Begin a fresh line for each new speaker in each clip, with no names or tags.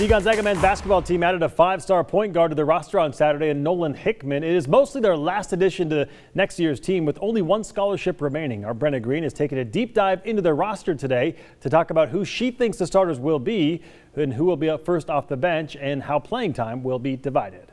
The Gonzaga men's basketball team added a 5-star point guard to their roster on Saturday in Nolan Hickman. It is mostly their last addition to next year's team with only one scholarship remaining. Our Brenna Green has taken a deep dive into their roster today to talk about who she thinks the starters will be and who will be up first off the bench and how playing time will be divided.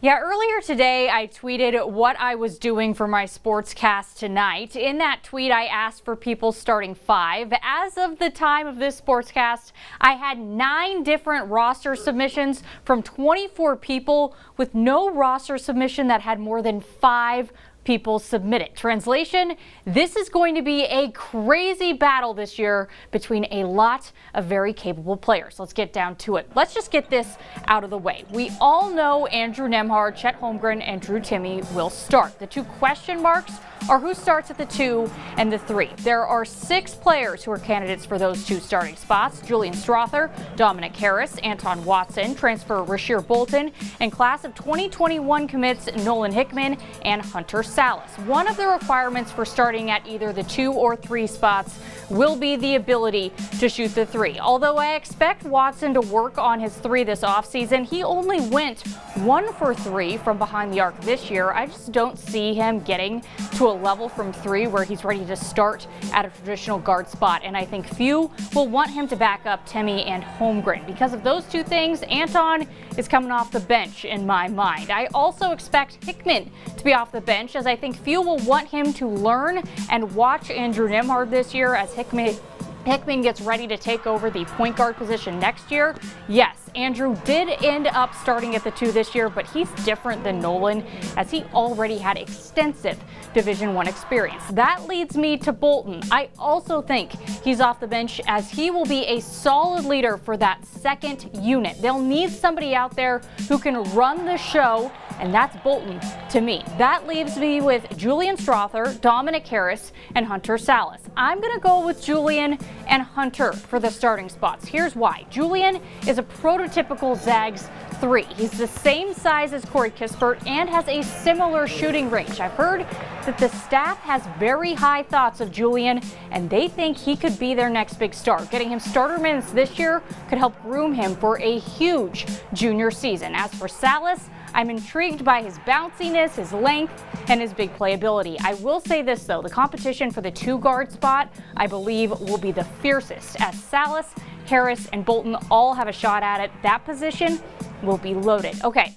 Yeah, earlier today I tweeted what I was doing for my sportscast tonight. In that tweet, I asked for people's starting 5. As of the time of this sportscast, I had 9 different roster submissions from 24 people with no roster submission that had more than 5 people submitted. Translation, this is going to be a crazy battle this year between a lot of very capable players. Let's get down to it. Let's just get this out of the way. We all know Andrew Nembhard, Chet Holmgren, and Drew Timme will start. The 2 question marks are who starts at the 2 and the 3. There are 6 players who are candidates for those 2 starting spots. Julian Strawther, Dominick Harris, Anton Watson, transfer Rasir Bolton, and class of 2021 commits Nolan, Hickman, and Hunter Sallis. One of the requirements for starting at either the 2 or 3 spots will be the ability to shoot the 3. Although I expect Watson to work on his 3 this offseason, he only went 1 for 3 from behind the arc this year. I just don't see him getting to a level from 3 where he's ready to start at a traditional guard spot, and I think few will want him to back up Timme and Holmgren. Because of those 2 things, Anton is coming off the bench in my mind. I also expect Hickman to be off the bench, as I think few will want him to learn and watch Andrew Nembhard this year as Hickman gets ready to take over the point guard position next year. Yes, Andrew did end up starting at the 2 this year, but he's different than Nolan as he already had extensive Division I experience. That leads me to Bolton. I also think he's off the bench as he will be a solid leader for that second unit. They'll need somebody out there who can run the show, and that's Bolton to me. That leaves me with Julian Strawther, Dominick Harris, and Hunter Sallis. I'm going to go with Julian and Hunter for the starting spots. Here's why. Julian is a prototypical Zags 3. He's the same size as Corey Kispert and has a similar shooting range. I've heard that the staff has very high thoughts of Julian, and they think he could be their next big star. Getting him starter minutes this year could help groom him for a huge junior season. As for Sallis, I'm intrigued by his bounciness, his length, and his big playability. I will say this, though. The competition for the 2 guard spot, I believe, will be the fiercest, as Sallis, Harris, and Bolton all have a shot at it. That position will be loaded. Okay.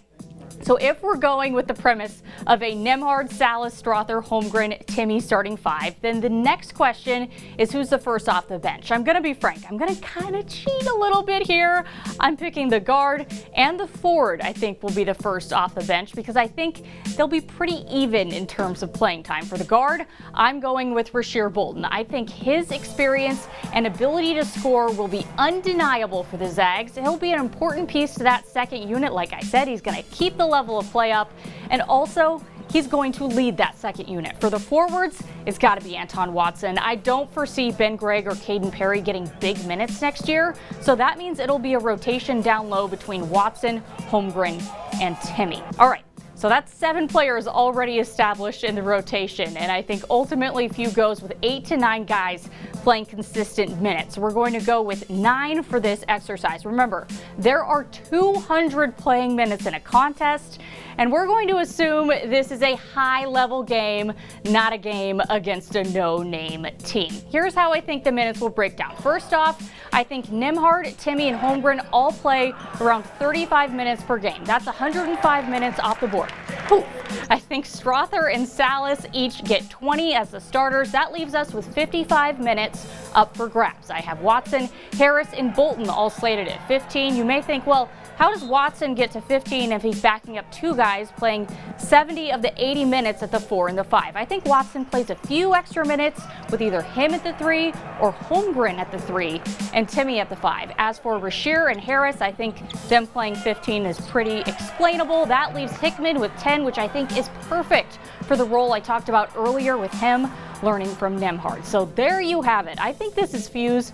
So if we're going with the premise of a Nembhard, Sallis, Strawther, Holmgren, Timme starting 5, then the next question is who's the first off the bench. I'm going to be frank. I'm going to kind of cheat a little bit here. I'm picking the guard and the forward, I think, will be the first off the bench because I think they'll be pretty even in terms of playing time. For the guard, I'm going with Rasir Bolton. I think his experience and ability to score will be undeniable for the Zags. He'll be an important piece to that second unit. Like I said, he's going to keep the level of play up, and also he's going to lead that second unit. For the forwards, it's got to be Anton Watson. I don't foresee Ben Gregg or Caden Perry getting big minutes next year, so that means it'll be a rotation down low between Watson, Holmgren, and Timme. All right. So that's 7 players already established in the rotation, and I think ultimately few goes with 8 to 9 guys playing consistent minutes. We're going to go with 9 for this exercise. Remember, there are 200 playing minutes in a contest, and we're going to assume this is a high-level game, not a game against a no-name team. Here's how I think the minutes will break down. First off, I think Nembhard, Timme, and Holmgren all play around 35 minutes per game. That's 105 minutes off the board. Ooh. I think Strawther and Sallis each get 20 as the starters. That leaves us with 55 minutes up for grabs. I have Watson, Harris, and Bolton all slated at 15. You may think, well, how does Watson get to 15 if he's backing up 2 guys playing 70 of the 80 minutes at the 4 and the 5? I think Watson plays a few extra minutes with either him at the 3 or Holmgren at the 3 and Timme at the 5. As for Rasir and Harris, I think them playing 15 is pretty explainable. That leaves Hickman with 10, which I think is perfect for the role I talked about earlier with him learning from Nembhard. So there you have it. I think this is Few's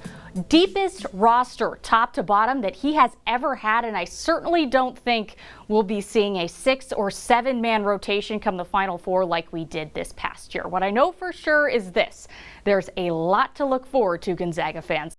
deepest roster top to bottom that he has ever had, and I certainly don't think we'll be seeing a 6 or 7 man rotation come the Final Four like we did this past year. What I know for sure is this: there's a lot to look forward to, Gonzaga fans.